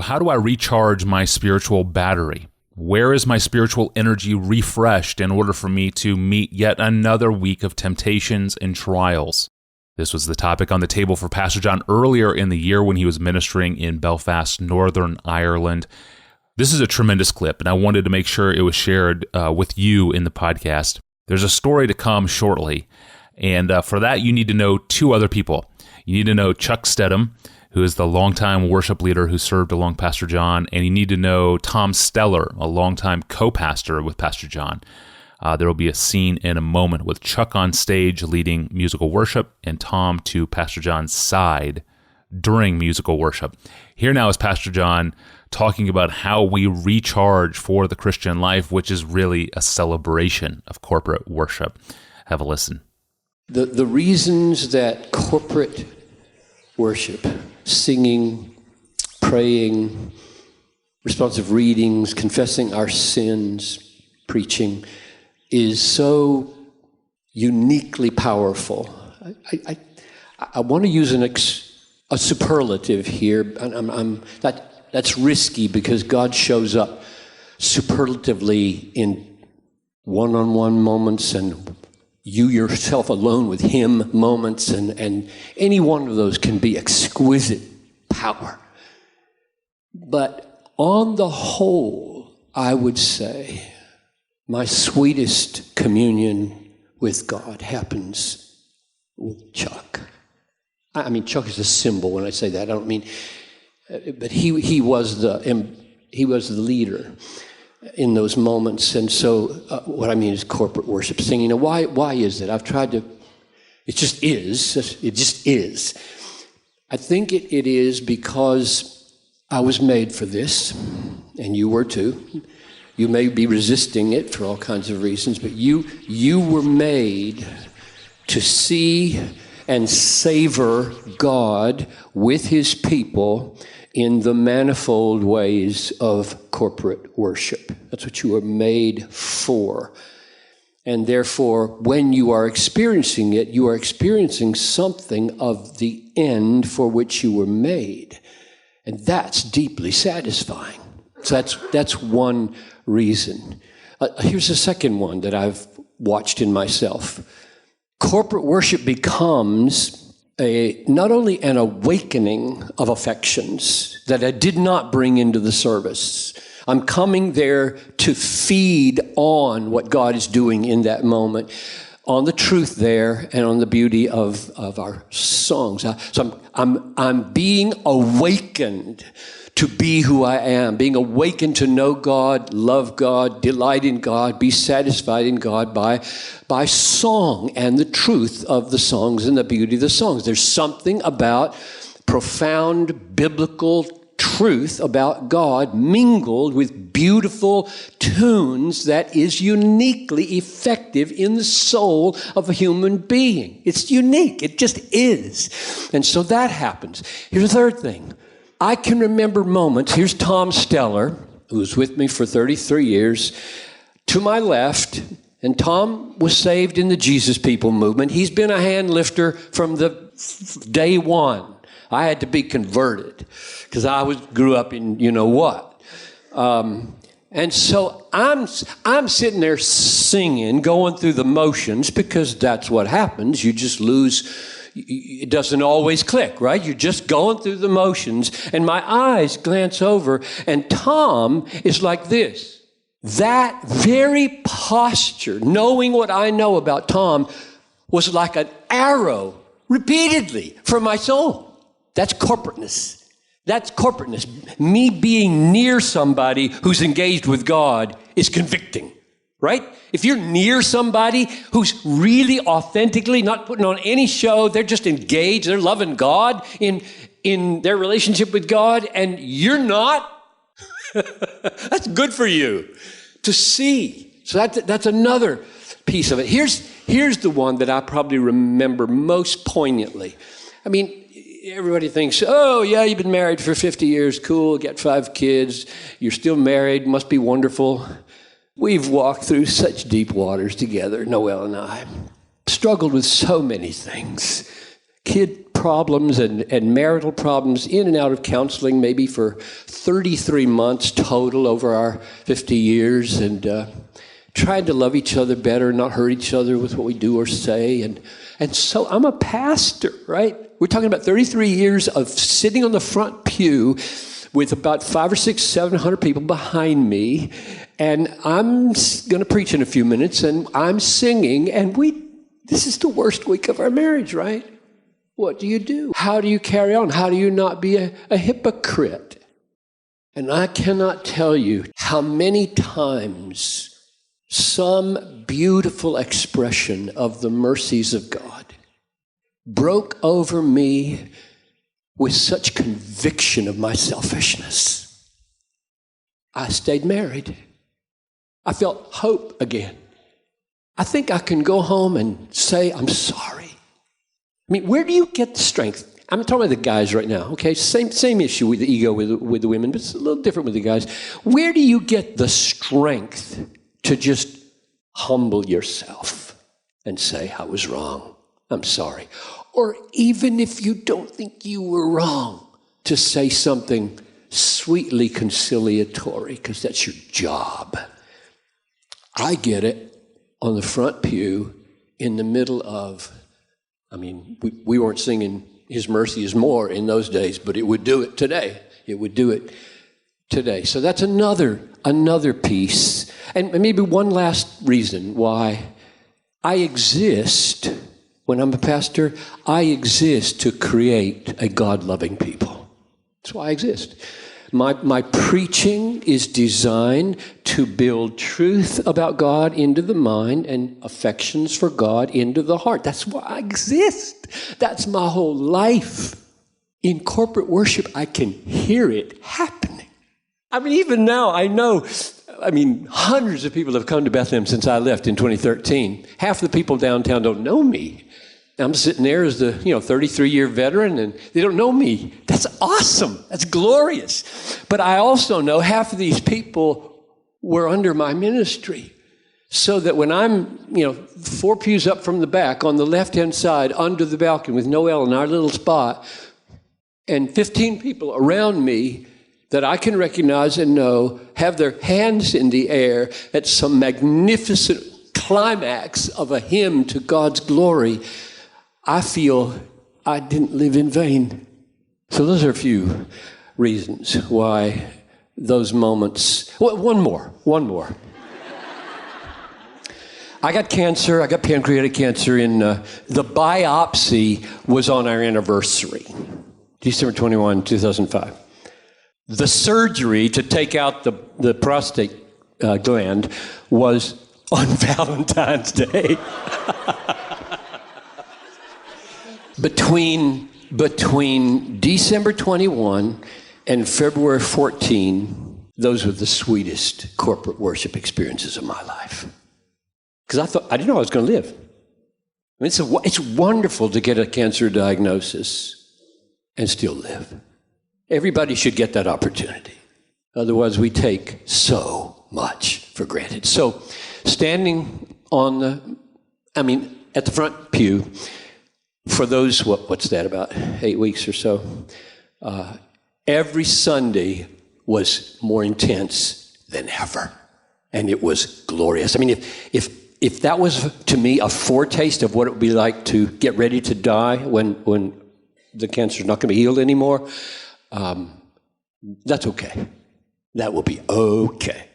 how do I recharge my spiritual battery? Where is my spiritual energy refreshed in order for me to meet yet another week of temptations and trials? This was the topic on the table for Pastor John earlier in the year when he was ministering in Belfast, Northern Ireland. This is a tremendous clip, and I wanted to make sure it was shared with you in the podcast. There's a story to come shortly, and for that, you need to know two other people. You need to know Chuck Stedham, who is the longtime worship leader who served along Pastor John, and you need to know Tom Steller, a longtime co-pastor with Pastor John. There will be a scene in a moment with Chuck on stage leading musical worship and Tom to Pastor John's side during musical worship. Here now is Pastor John talking about how we recharge for the Christian life, which is really a celebration of corporate worship. Have a listen. The reasons that corporate worship, singing, praying, responsive readings, confessing our sins, preaching, is so uniquely powerful. I want to use a superlative here. That's risky because God shows up superlatively in one-on-one moments and you yourself alone with Him moments, and any one of those can be exquisite power. But on the whole, I would say my sweetest communion with God happens with Chuck. I mean, Chuck is a symbol when I say that. I don't mean, but he was the leader in those moments. And so what I mean is corporate worship, singing. Now, why is it? I've tried to, it just is. I think it is because I was made for this, and you were too. You may be resisting it for all kinds of reasons, but you were made to see and savor God with His people in the manifold ways of corporate worship. That's what you were made for. And therefore, when you are experiencing it, you are experiencing something of the end for which you were made. And that's deeply satisfying. So that's one reason. Here's the second one that I've watched in myself. Corporate worship becomes not only an awakening of affections that I did not bring into the service. I'm coming there to feed on what God is doing in that moment, on the truth there and on the beauty of our songs. So I'm being awakened to be who I am, being awakened to know God, love God, delight in God, be satisfied in God by song and the truth of the songs and the beauty of the songs. There's something about profound biblical truth about God mingled with beautiful tunes that is uniquely effective in the soul of a human being. It's unique. It just is. And so that happens. Here's the third thing. I can remember moments. Here's Tom Steller, who was with me for 33 years, to my left, and Tom was saved in the Jesus People movement. He's been a hand lifter from the day one. I had to be converted because I grew up in you know what. And so I'm sitting there singing, going through the motions, because that's what happens. You just lose. It doesn't always click, right? You're just going through the motions, and my eyes glance over, and Tom is like this. That very posture, knowing what I know about Tom, was like an arrow repeatedly for my soul. That's corporateness. That's corporateness. Me being near somebody who's engaged with God is convicting, right? If you're near somebody who's really authentically not putting on any show, they're just engaged, they're loving God in their relationship with God, and you're not, that's good for you to see. So that's another piece of it. Here's the one that I probably remember most poignantly. I mean, everybody thinks, oh, yeah, you've been married for 50 years, cool, got 5 kids, you're still married, must be wonderful. We've walked through such deep waters together, Noelle and I. Struggled with so many things. Kid problems and marital problems in and out of counseling, maybe for 33 months total over our 50 years, and trying to love each other better, not hurt each other with what we do or say. And so I'm a pastor, right? We're talking about 33 years of sitting on the front pew with about 500 or 600, 700 people behind me, and I'm going to preach in a few minutes, and I'm singing, and this is the worst week of our marriage, right? What do you do? How do you carry on? How do you not be a hypocrite? And I cannot tell you how many times some beautiful expression of the mercies of God broke over me with such conviction of my selfishness. I stayed married. I felt hope again. I think I can go home and say, I'm sorry. I mean, where do you get the strength? I'm talking about the guys right now, okay? Same issue with the ego with the women, but it's a little different with the guys. Where do you get the strength to just humble yourself and say, I was wrong, I'm sorry? Or even if you don't think you were wrong, to say something sweetly conciliatory, because that's your job. I get it on the front pew in the middle of, we weren't singing His Mercy is More in those days, but it would do it today. It would do it today. So that's another piece. And maybe one last reason why I exist. When I'm a pastor, I exist to create a God-loving people. That's why I exist. My preaching is designed to build truth about God into the mind and affections for God into the heart. That's why I exist. That's my whole life. In corporate worship, I can hear it happening. Even now, I know, hundreds of people have come to Bethlehem since I left in 2013. Half the people downtown don't know me. I'm sitting there as the 33-year veteran, and they don't know me. That's awesome. That's glorious. But I also know half of these people were under my ministry, so that when I'm 4 pews up from the back on the left-hand side under the balcony with Noel in our little spot, and 15 people around me that I can recognize and know have their hands in the air at some magnificent climax of a hymn to God's glory, I feel I didn't live in vain. So those are a few reasons why those moments. Well, one more. I got cancer. I got pancreatic cancer in the biopsy was on our anniversary, December 21, 2005. The surgery to take out the prostate gland was on Valentine's Day. Between December 21 and February 14, those were the sweetest corporate worship experiences of my life. Because I didn't know I was going to live. It's wonderful to get a cancer diagnosis and still live. Everybody should get that opportunity. Otherwise, we take so much for granted. So, standing on at the front pew, for those, what's that, about 8 weeks or so, every Sunday was more intense than ever. And it was glorious. If that was, to me, a foretaste of what it would be like to get ready to die when the cancer's not going to be healed anymore, that's okay. That will be okay.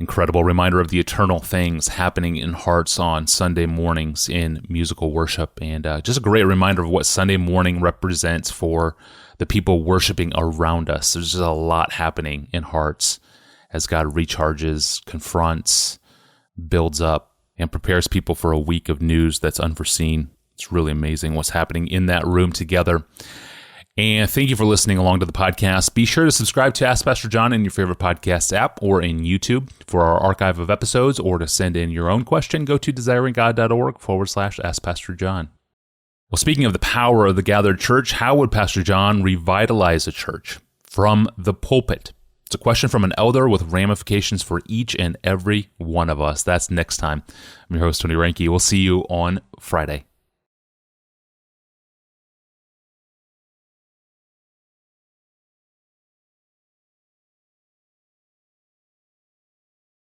Incredible reminder of the eternal things happening in hearts on Sunday mornings in musical worship. And just a great reminder of what Sunday morning represents for the people worshiping around us. There's just a lot happening in hearts as God recharges, confronts, builds up, and prepares people for a week of news that's unforeseen. It's really amazing what's happening in that room together. And thank you for listening along to the podcast. Be sure to subscribe to Ask Pastor John in your favorite podcast app or in YouTube for our archive of episodes, or to send in your own question, go to desiringgod.org/Ask Pastor John. Well, speaking of the power of the gathered church, how would Pastor John revitalize a church from the pulpit? It's a question from an elder with ramifications for each and every one of us. That's next time. I'm your host, Tony Reinke. We'll see you on Friday.